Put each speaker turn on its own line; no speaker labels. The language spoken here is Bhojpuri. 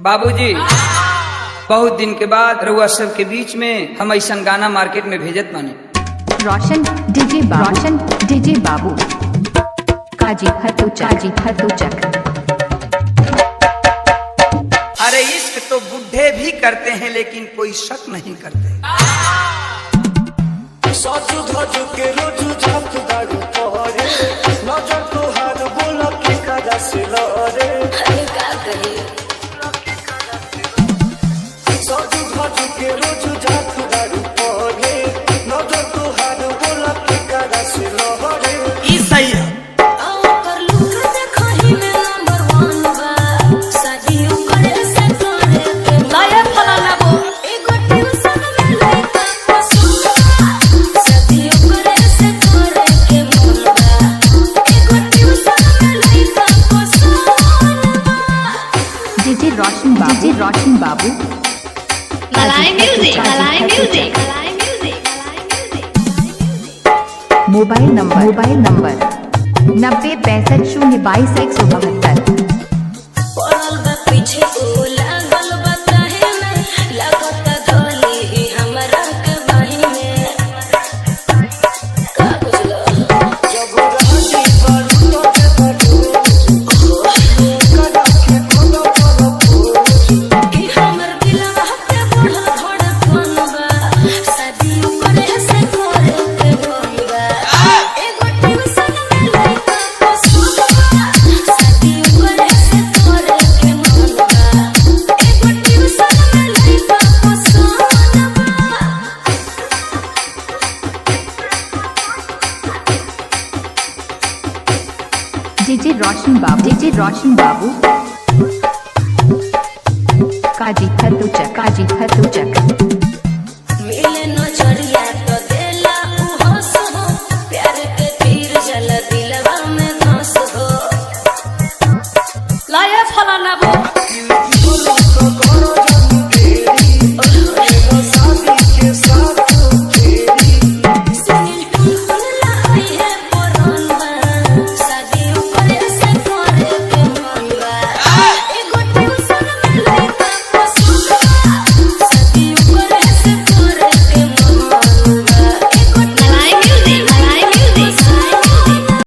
बाबूजी, बहुत दिन के बाद रउआ सब के बीच में हम ऐसा गाना मार्केट में भेजत बानी।
रोशन डीजे बाबू काजी खतुचक।
अरे इश्क तो बुढ़े भी करते हैं लेकिन कोई शक नहीं करते।
साजू धाजू के रोजू झाप दारू पहरे नजर तोहार बोला के काजा से लरे साजू धाजू के रोजू झाप दारू पहरे नजर तोहार बोला के काजा से लरे
ई सही है।
रोशन बाबू
मलाई म्यूजिक।
Mobile number 9065022172। डीजे रोशन बाबू